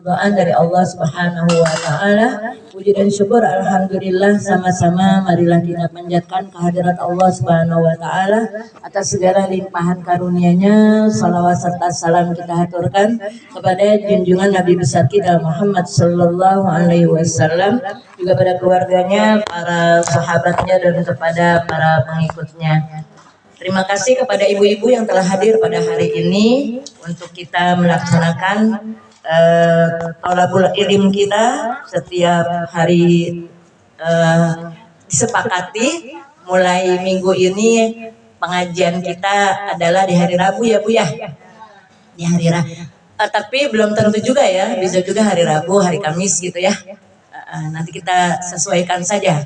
ridhaan dari Allah Subhanahu wa taala. Puji dan syukur alhamdulillah sama-sama marilah kita panjatkan kehadirat Allah Subhanahu wa taala atas segala limpahan karunia-Nya. Salawat serta salam kita haturkan kepada junjungan Nabi besar kita Muhammad sallallahu alaihi wasallam, juga pada keluarganya, para sahabatnya dan kepada para pengikutnya. Terima kasih kepada ibu-ibu yang telah hadir pada hari ini untuk kita melaksanakan thalabul ilm kita setiap hari. Disepakati mulai minggu ini pengajian kita adalah di hari Rabu ya Bu ya, di hari Rabu. Tapi belum tentu juga ya, bisa juga hari Rabu, hari Kamis gitu ya. Nanti kita sesuaikan saja.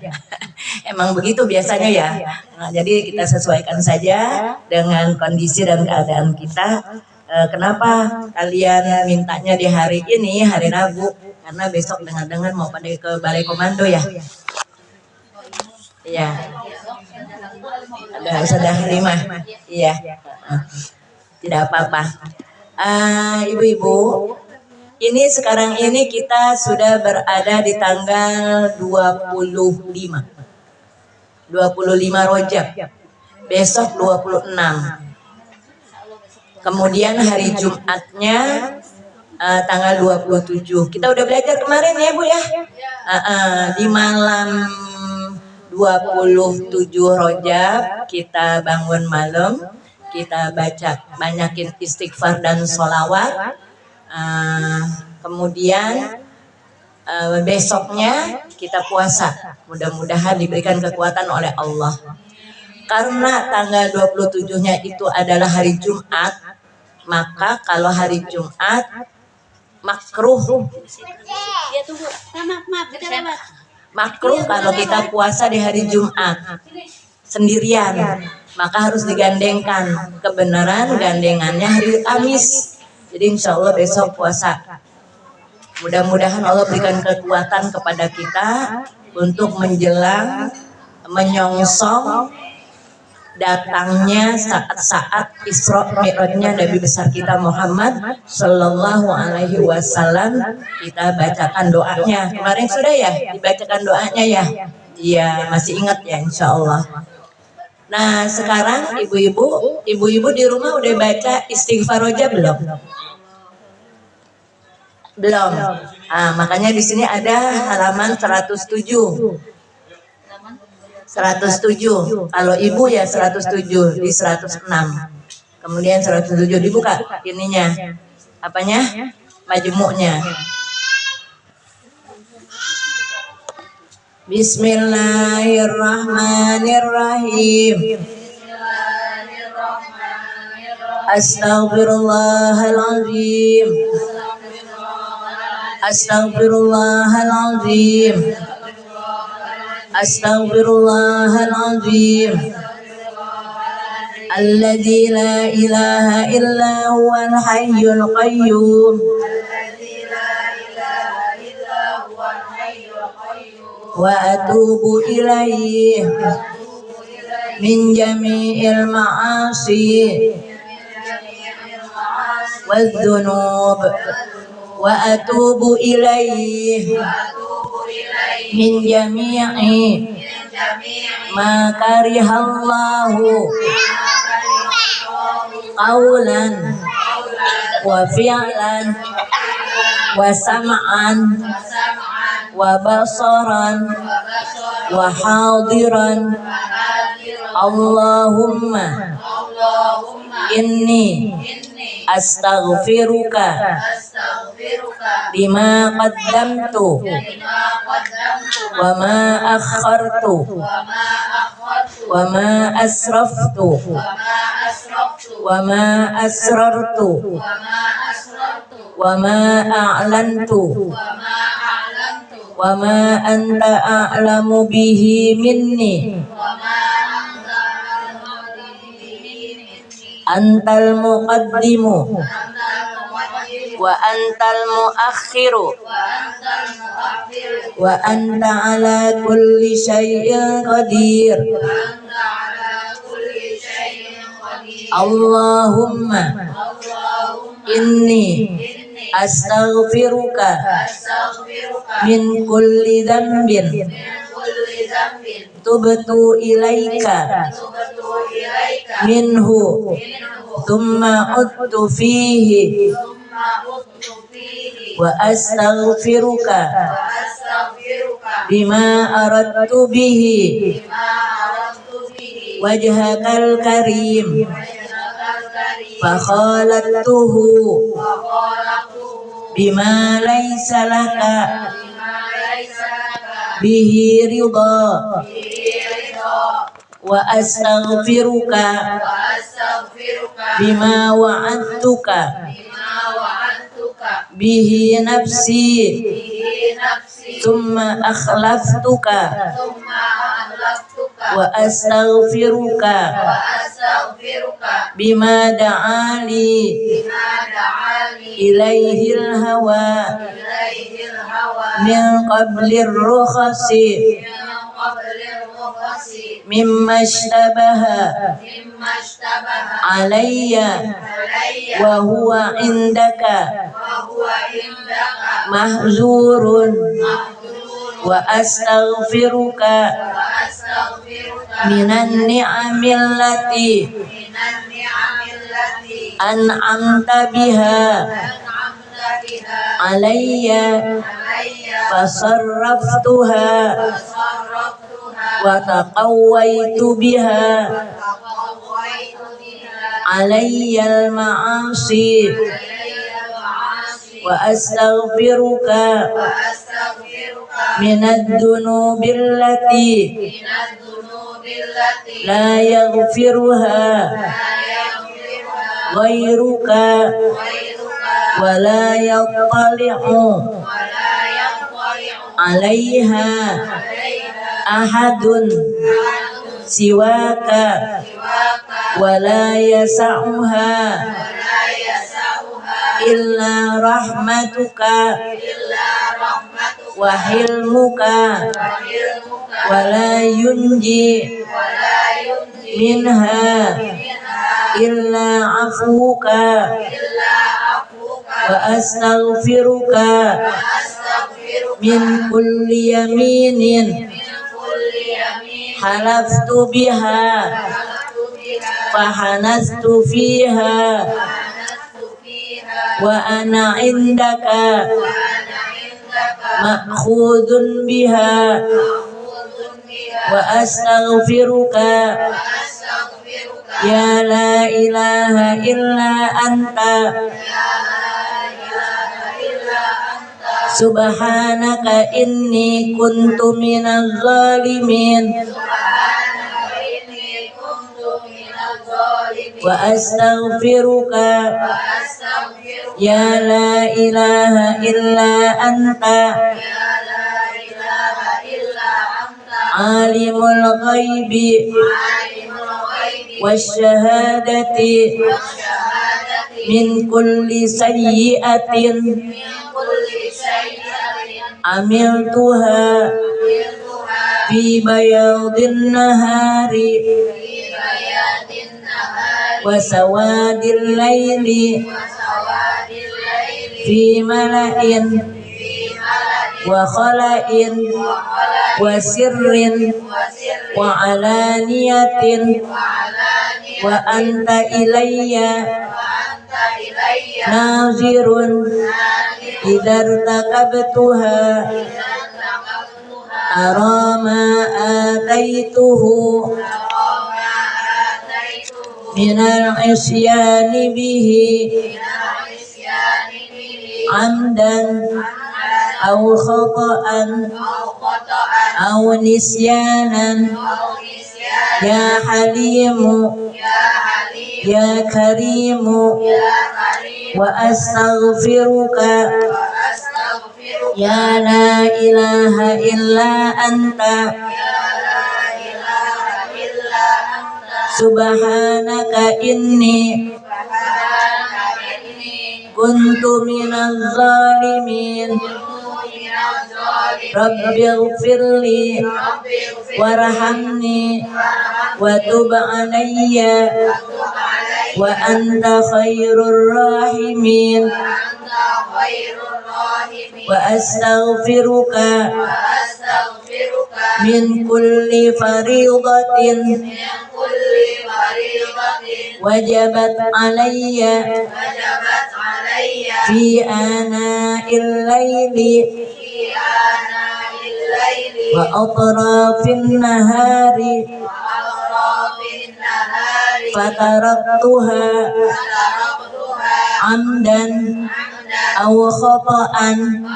Emang begitu biasanya ya. Nah, jadi kita sesuaikan saja dengan kondisi dan keadaan kita. Kenapa kalian mintanya di hari ini, hari Rabu? Karena besok dengar-dengar mau pada ke balai komando ya. Iya. Sudah 5. Iya. Tidak apa-apa. Ibu-ibu, ini sekarang ini kita sudah berada di tanggal 25 Rajab. Besok 26. Kemudian hari Jumatnya tanggal 27. Kita udah belajar kemarin ya Bu ya. Di malam 27 Rajab kita bangun malam, kita baca banyakin istighfar dan sholawat. Kemudian besoknya kita puasa. Mudah-mudahan diberikan kekuatan oleh Allah. Karena tanggal 27-nya itu adalah hari Jumat, maka kalau hari Jumat makruh. Makruh kalau kita puasa di hari Jumat sendirian, maka harus digandengkan. Kebenaran gandengannya hari Kamis. Jadi insya Allah besok puasa. Mudah-mudahan Allah berikan kekuatan kepada kita untuk menjelang menyongsong datangnya saat-saat Isra Mi'rajnya Nabi besar kita Muhammad sallallahu alaihi wasallam. Kita bacakan doanya. Kemarin sudah ya dibacakan doanya ya. Iya, masih ingat ya insya Allah. Nah, sekarang ibu-ibu di rumah udah baca istighfar aja belum? Belum. Makanya di sini ada halaman 107. 107. Kalau ibu ya 107 di 106. Kemudian 107 dibuka ininya. Apanya? Majmu'nya. Bismillahirrahmanirrahim. Astaghfirullahaladzim. Astaghfirullahaladzim. Astaghfirullahaladzim. Alladzi la ilaha illa huwal hayyul qayyum. Wa atubu ilaihi min jami'il ma'asi wadh-dhunub. Wa atubu ilaihi min jami'i ma karihallahu qawlan wa fi'lan wa sam'an wa basaran wa hadiran. Allahumma inni astaghfiruka lima qaddamtu wa ma akhartu wa ma asraftu wa ma asrartu wa ma a'lantu wa ma anta a'lamu bihi minni antal muqaddimu wa antal muakhiru wa anta ala kulli syai'in qadir. Allahumma inni astaghfiruka min kulli dzambin tubtu ilaika minhu thumma udtu fihi wa astaghfiruka bima aradtu bihi wajhakal karim fa khalattuhu bima laysa laka bihi ridha wa astaghfiruka bima wa'adtuka bihi nafsi thumma akhlaftuka wa astaghfiruka bima da'ali ilaihil hawa min qablir rukhasi mimma ishtabaha alayya wa huwa indaka mahzurun wa astaghfiruka minan ni'amillati an'amta biha alayya fasarraftuha wa taqawwaitu biha alayyal ma'asi wa astaghfiruka minad dunubillati la yaghfiruha ghairuka wa la yattali'u alaiha ahadun siwaka wa la yasa'uha illa rahmatuka wa hilmuka wa la yunji minha illa afuka wa astaghfiruka min kulli yaminin halaftu biha fahanastu fiha wa ana indaka ma'khudun biha wa astaghfiruka ya la ilaha illa anta subhanaka inni kuntu minaz zalimin wa astaghfiruka ya la ilaha illa anta alimul ghaibi wasyahadati min kulli sayyi'atin amiltuha fi bayadin nahari wa sawadil laili fi mala'in wa khala'in wa sirrin wa alaniyatin wa anta ilayya nazirun idar takabtuha arama ataituhu minal isyani bihi amdan aw khata'an aw nisyanan ya halimu ya karimu wa astaghfiruka ya la ilaha illa anta subhanaka inni kuntu minaz zalimin rabbighfirli warhamni wa tub alayya wa anta khairur rahimin wa astaghfiruka min kulli fariidatin wajabat alayya fi ana'il laili wa atrafin nahari fataraktuha amdan aw khata'an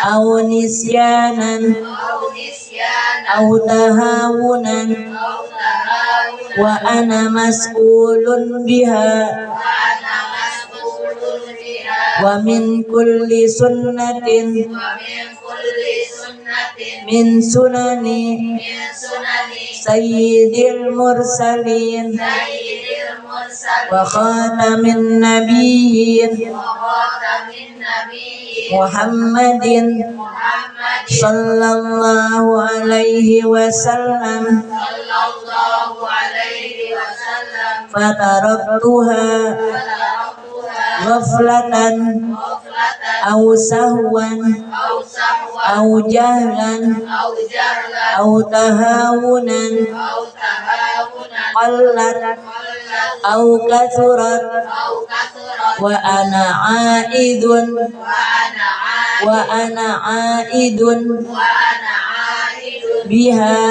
aw nisyanan aw tahawunan wa ana mas'ulun biha wa min kulli sunnatin min sunani sayyidil mursalin wa khatamin nabiyyin Muhammadin sallallahu alaihi wasallam fataraktuha ghaflatan aw sahwan aw jahlan aw tahawunan qallat aw kathurat wa ana aidun biha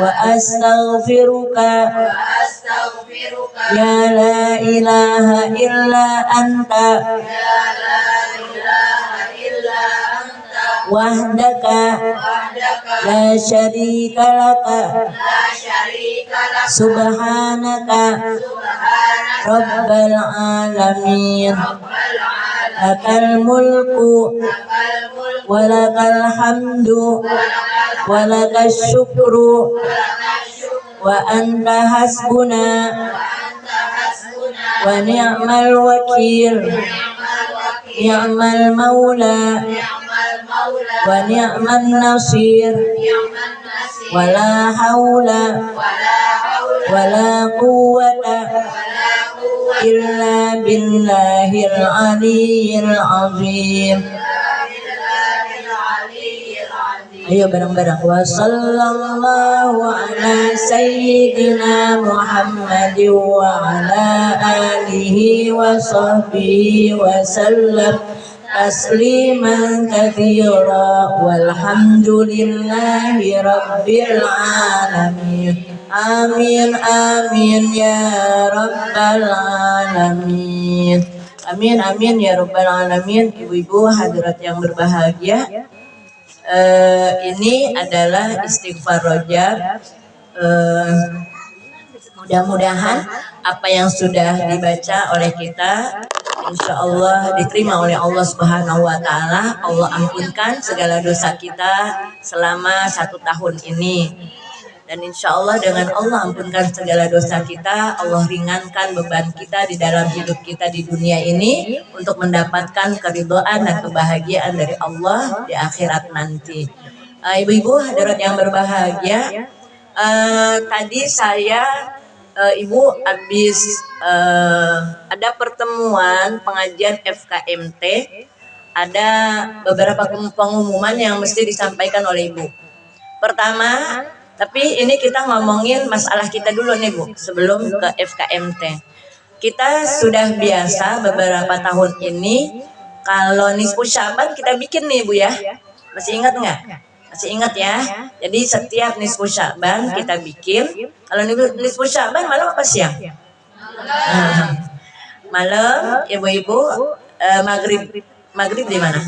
wa astaghfiruka ya la ilaha illa anta wahdaka la syarika laka subhanaka rabbal alamin lakal mulku walakal hamdu walakal syukru wa anta hasbuna wa ni'mal wakil ni'mal maula wa ni'man nasir wala haula wala quwwata illa billahil aliyyil azim. Ayo bareng-bareng. Wa sallallahu ala sayyidina Muhammadin wa ala alihi wa sahbihi wa sallam tasliman katsira walhamdulillahi rabbil alamin. Amin amin ya rabbal alamin. Amin amin ya rabbal alamin. Ibu-ibu hadirat yang berbahagia, ini adalah istighfar Rajab. Mudah-mudahan apa yang sudah dibaca oleh kita insya Allah diterima oleh Allah Subhanahu wa Ta'ala. Allah ampunkan segala dosa kita selama 1 tahun ini. Dan insya Allah dengan Allah ampunkan segala dosa kita, Allah ringankan beban kita di dalam hidup kita di dunia ini untuk mendapatkan keridhaan dan kebahagiaan dari Allah di akhirat nanti. Ibu-ibu hadirat yang berbahagia, tadi saya Ibu habis ada pertemuan pengajian FKMT, ada beberapa pengumuman yang mesti disampaikan oleh Ibu. Pertama, tapi ini kita ngomongin masalah kita dulu nih Bu, sebelum ke FKMT. Kita sudah biasa beberapa tahun ini kalau nisfu Syaban kita bikin nih Bu ya. Masih ingat nggak? Masih ingat ya? Jadi setiap nisfu Syaban kita bikin. Kalau nisfu Syaban malam apa siang? Malam, ibu-ibu maghrib di mana?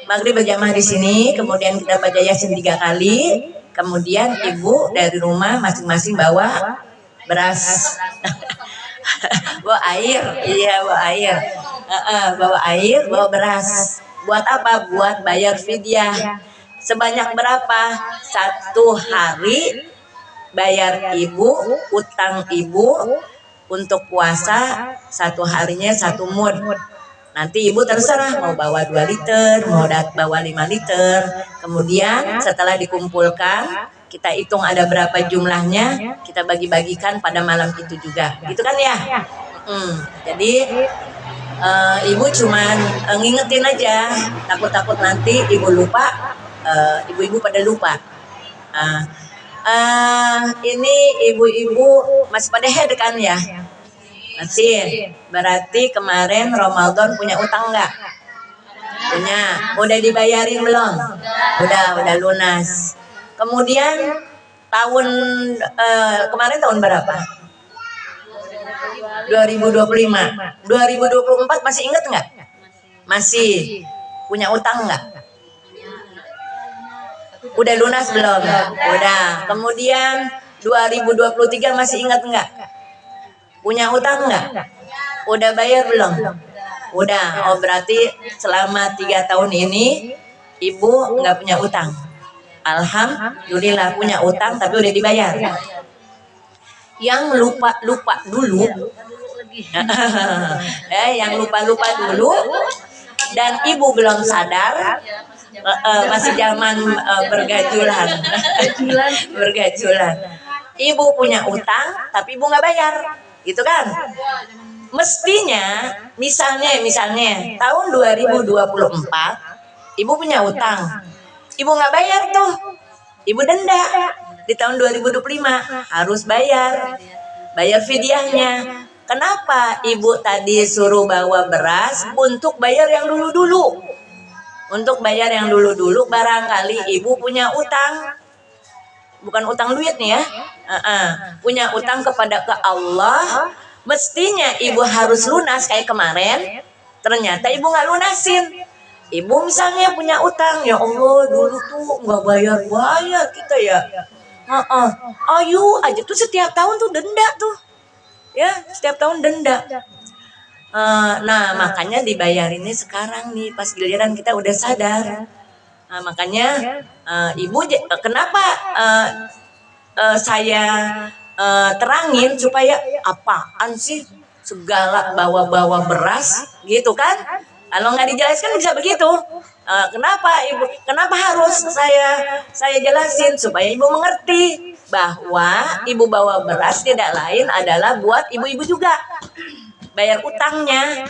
Maghrib berjamaah di sini, kemudian kita baca Yasin 3 kali. Kemudian ibu dari rumah masing-masing bawa beras, bawa air, iya bawa air, bawa air, bawa beras. Buat apa? Buat bayar fidyah. Sebanyak berapa? 1 hari bayar ibu, utang ibu untuk puasa 1 harinya 1 mud. Nanti ibu terserah mau bawa 2 liter, mau bawa 5 liter. Kemudian setelah dikumpulkan, kita hitung ada berapa jumlahnya, kita bagi-bagikan pada malam itu juga. Gitu kan ya? Jadi Ibu cuman ngingetin aja, takut-takut nanti ibu lupa, ibu-ibu pada lupa. Ini ibu-ibu masih pada head kan ya? Masih. Berarti kemarin Ramadan punya utang nggak? Punya. Udah dibayarin belum? Udah lunas. Kemudian tahun kemarin tahun berapa? 2025. 2024 masih inget nggak? Masih. Punya utang nggak? Udah lunas belum? Udah. Kemudian 2023 masih ingat nggak? Punya utang nggak? Udah bayar belum? Udah. Oh berarti selama 3 tahun ini ibu nggak punya utang. Alhamdulillah punya utang tapi udah dibayar. Yang lupa dulu, yang lupa dulu dan ibu belum sadar, masih zaman bergajulan. Ibu punya utang tapi ibu nggak bayar, gitu kan? Mestinya, misalnya tahun 2024 ibu punya utang, ibu nggak bayar tuh, ibu denda. Di tahun 2025 harus bayar fidyahnya. Kenapa ibu tadi suruh bawa beras? Untuk bayar yang dulu-dulu. Barangkali ibu punya utang, bukan utang duit nih ya, punya utang kepada Allah. Mestinya ibu harus lunas kayak kemarin, ternyata ibu nggak lunasin. Ibu misalnya punya utang, ya Allah dulu tuh nggak bayar kita ya. Ayo aja tuh setiap tahun tuh denda tuh, ya setiap tahun denda. Nah makanya dibayarinnya sekarang nih pas giliran kita udah sadar. Makanya ibu kenapa saya terangin supaya apaan sih segala bawa beras gitu kan? Kalau nggak dijelaskan bisa begitu. Kenapa harus saya jelasin supaya ibu mengerti bahwa ibu bawa beras tidak lain adalah buat ibu-ibu juga bayar utangnya.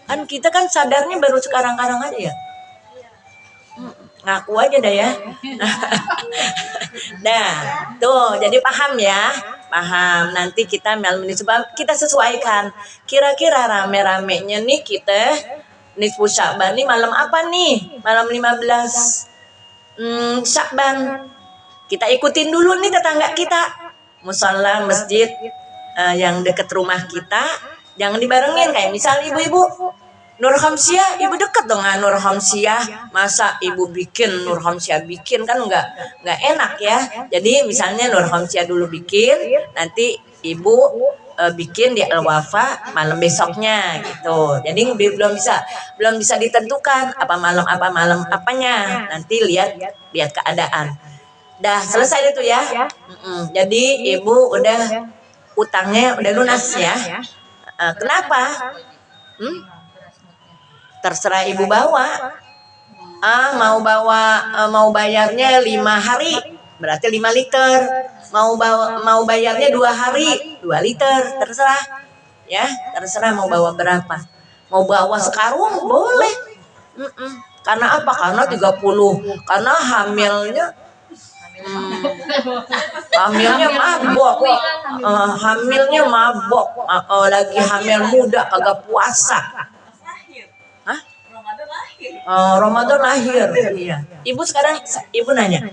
Kan kita kan sadarnya baru sekarang aja ya. Ngaku aja dah ya. Nah, tuh jadi paham ya. Paham. Nanti kita kita sesuaikan. Kira-kira rame-ramenya nih kita nisfu Sya'ban nih malam apa nih? Malam 15 Sya'ban. Kita ikutin dulu nih tetangga kita. Musala masjid yang dekat rumah kita, jangan dibarengin kayak misal ibu-ibu Nur Hamsiah, ibu dekat dengan Nur Hamsiah, masa ibu bikin Nur Hamsiah bikin kan nggak enak ya. Jadi misalnya Nur Hamsiah dulu bikin, nanti ibu bikin di Al-Wafa malam besoknya gitu. Jadi belum bisa ditentukan apa malam apanya. Nanti lihat keadaan. Dah selesai itu ya. Jadi ibu udah utangnya udah lunas ya. Kenapa? Terserah ibu bawa. Mau bayarnya 5 hari, berarti 5 liter. Mau bayarnya 2 hari, 2 liter, terserah. Ya, terserah mau bawa berapa. Mau bawa sekarung boleh. Karena apa? Karena 30. Karena hamilnya mabok. Lagi hamil muda kagak puasa. Ramadan lahir. Iya. Ibu sekarang ibu nanya.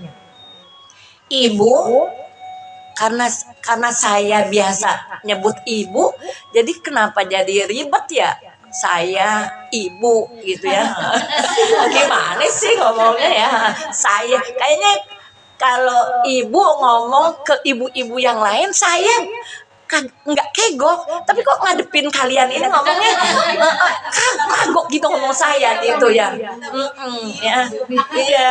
Ibu karena saya biasa nyebut ibu, jadi kenapa jadi ribet ya? Saya ibu gitu ya. Gimana sih ngomongnya ya? Saya kayaknya kalau ibu ngomong ke ibu-ibu yang lain, saya kan nggak kegok, tapi kok ngadepin kalian ini ngomongnya kagok gitu ngomong saya gitu ya. Iya.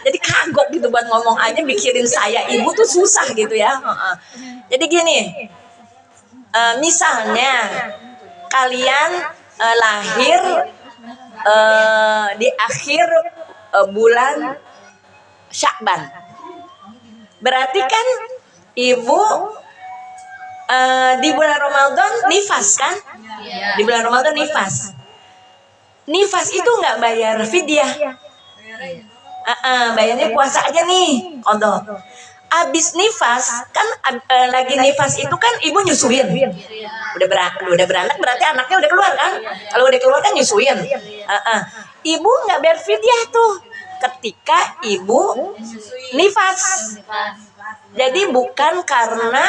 Jadi kagok gitu buat ngomong aja, mikirin saya ibu tuh susah gitu ya. Jadi gini, misalnya kalian lahir di akhir bulan Sya'ban, berarti kan ibu Di bulan Ramadan nifas kan? Di bulan Ramadan nifas. Nifas itu nggak bayar fidyah. Bayarnya puasa aja nih, kodok. Abis nifas kan lagi nifas itu kan ibu nyusuin. Udah beranak berarti anaknya udah keluar kan? Kalau udah keluar kan nyusuin. Ibu nggak bayar fidyah tuh ketika ibu nifas. Jadi bukan karena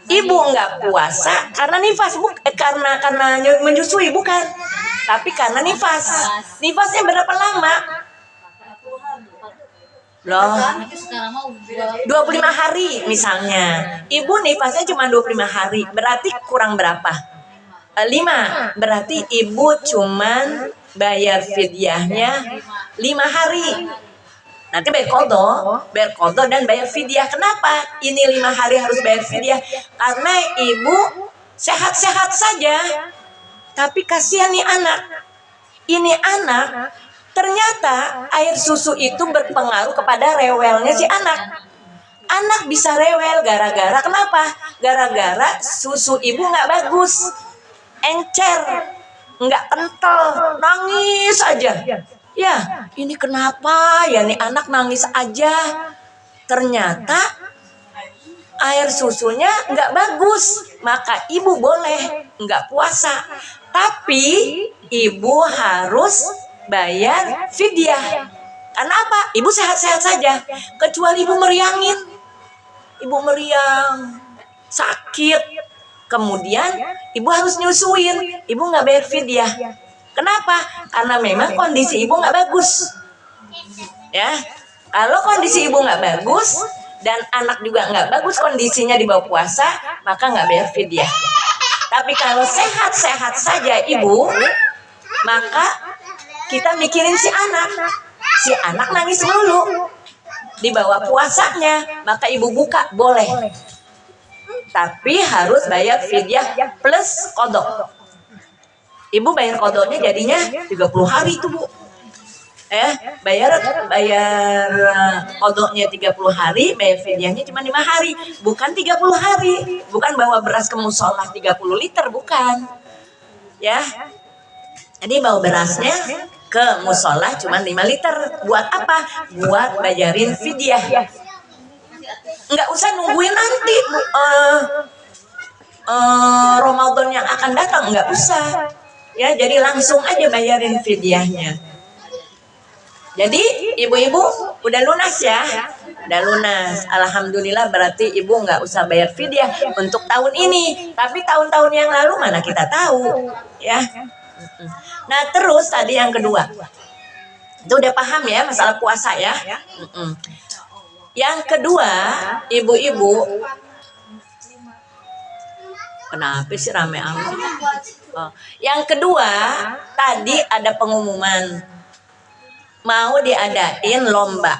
ibu nggak puasa karena nifas, karena menyusui bukan, tapi karena nifas. Nifasnya berapa lama? Loh, 25 hari misalnya. Ibu nifasnya cuma 25 hari, berarti kurang berapa? 5. Berarti ibu cuman bayar fidyahnya 5 hari. Nanti bayar kodo dan bayar fidyah. Kenapa ini 5 hari harus bayar fidyah? Karena ibu sehat-sehat saja, tapi kasihan nih anak. Ini anak, ternyata air susu itu berpengaruh kepada rewelnya si anak. Anak bisa rewel gara-gara kenapa? Gara-gara susu ibu nggak bagus, encer, nggak kental, nangis aja. Ya, ini kenapa ya nih anak nangis aja? Ternyata air susunya nggak bagus, maka ibu boleh nggak puasa, tapi ibu harus bayar fidyah. Karena apa? Ibu sehat-sehat saja, kecuali ibu meriangin, ibu meriang, sakit, kemudian ibu harus nyusuin, ibu nggak bayar fidyah. Kenapa? Karena memang kondisi ibu nggak bagus. Ya, kalau kondisi ibu nggak bagus dan anak juga nggak bagus kondisinya di bawah puasa, maka nggak bayar fidyah. Tapi kalau sehat-sehat saja ibu, maka kita mikirin si anak. Si anak nangis dulu di bawah puasanya, maka ibu buka boleh. Tapi harus bayar fidyah plus kodok. Ibu bayar kodoknya jadinya 30 hari itu, Bu. Bayar kodoknya 30 hari, bayar fidyahnya cuma 5 hari, bukan 30 hari. Bukan bawa beras ke musola 30 liter, bukan. Ya. Jadi bawa berasnya ke musola cuma 5 liter. Buat apa? Buat bayarin fidyah. Enggak usah nungguin nanti Ramadan yang akan datang, enggak usah. Ya, jadi langsung aja bayarin fidyahnya. Jadi ibu-ibu udah lunas ya, udah lunas. Alhamdulillah, berarti ibu nggak usah bayar fidyah untuk tahun ini. Tapi tahun-tahun yang lalu mana kita tahu, ya. Nah terus tadi yang kedua, itu udah paham ya masalah puasa ya. Yang kedua, ibu-ibu, kenapa sih rame amat? Yang kedua, tadi ada pengumuman mau diadain lomba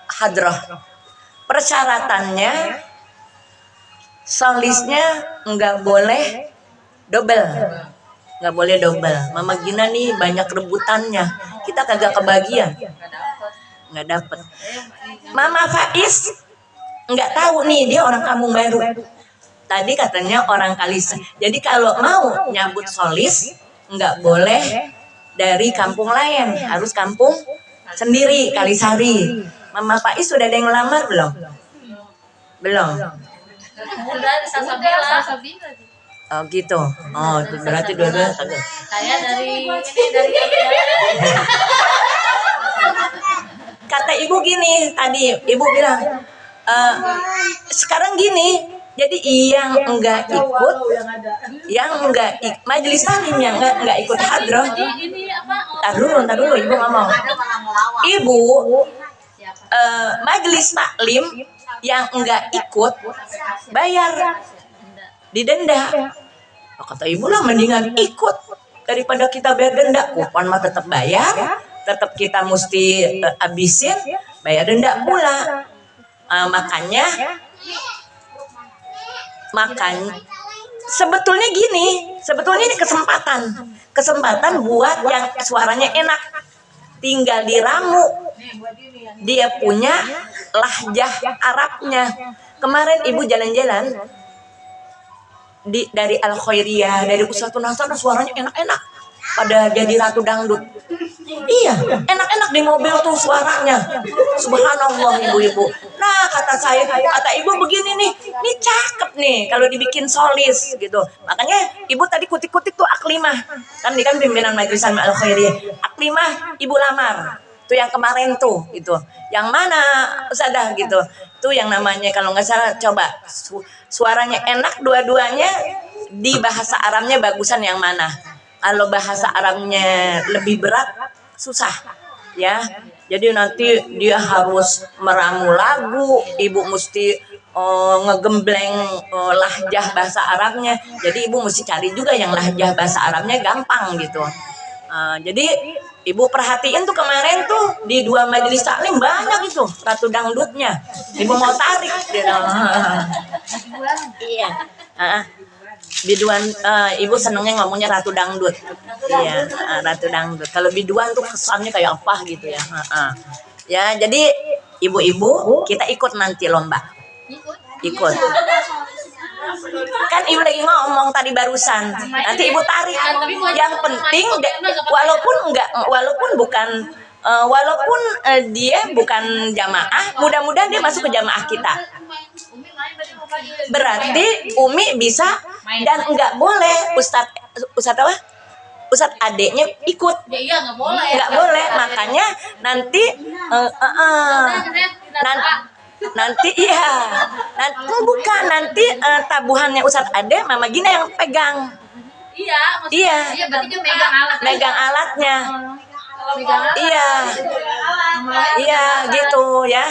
hadroh. Persyaratannya solisnya nggak boleh double. Mama Gina nih banyak rebutannya, kita kagak kebagian, nggak dapet. Mama Faiz nggak tahu nih, dia orang kampung baru. Tadi katanya orang Kalisa. Jadi kalau mau nyambut solis nggak boleh dari kampung lain, harus kampung sendiri, Kalisari. Mama Faiz sudah ada yang ngelamar belum? Belum. Oh gitu. Oh itu berarti dua-dua. Saya dari Kata ibu gini tadi, ibu bilang sekarang gini. Jadi yang enggak ikut, majelis taklim yang enggak ikut hadroh. Tar dulu, ibu ngomong. Ibu majelis taklim yang enggak ikut bayar, didenda. Kata ibu lah mendingan ikut daripada kita bayar denda. Kupon mah tetap bayar, tetap kita mesti habisin, bayar denda pula. Makanya sebetulnya ini kesempatan buat yang suaranya enak, tinggal diramu, dia punya lahjah Arabnya, Kemarin ibu jalan-jalan dari Al Khairiyah, dari Uswatun Hasanah, suaranya enak-enak. Pada jadi ratu dangdut. Iya, enak-enak di mobil tuh suaranya. Subhanallah ibu-ibu. Nah kata ibu begini nih, ini cakep nih kalau dibikin solis gitu. Makanya ibu tadi kutik-kutik tuh Aklimah. Kan dia kan pimpinan Majelis Al Khairiyah. Aklimah ibu lamar. Tuh yang kemarin tuh gitu. Yang mana Ustazah gitu. Tuh yang namanya kalau nggak salah coba suaranya enak dua-duanya, di bahasa Arabnya bagusan yang mana? Kalau bahasa Arabnya lebih berat, susah ya. Jadi nanti dia harus meramu lagu, ibu mesti ngegembleng lahjah bahasa Arabnya. Jadi ibu mesti cari juga yang lahjah bahasa Arabnya gampang gitu. Jadi ibu perhatiin tuh kemarin tuh di 2 majelis taklim banyak itu ratu dangdutnya. Ibu mau tarik gitu. Iya. Biduan, ibu senengnya ngomongnya ratu dangdut. Iya, ratu dangdut. Kalau biduan tuh kesannya kayak apa gitu ya. Ya, jadi ibu-ibu kita ikut nanti lomba. Ikut. Kan ibu lagi ngomong tadi barusan. Nanti ibu tarik. Yang penting walaupun dia bukan jamaah, mudah-mudahan dia masuk ke jamaah kita. Berarti Umi bisa dan enggak boleh Ustadz adeknya ikut. Iya, nggak boleh. Nggak boleh, makanya nanti nanti tabuhannya Ustadz Ade Mama Gina yang pegang. Iya, Iya, berarti dia megang alatnya. Iya gitu ya.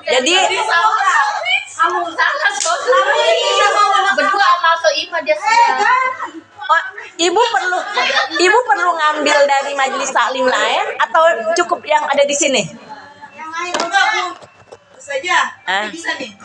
Jadi kamu sangat berdua sama Soimah dia ibu perlu ngambil dari majelis taklim lain atau cukup yang ada di sini? Yang lain saja. Hah? Bisa nih.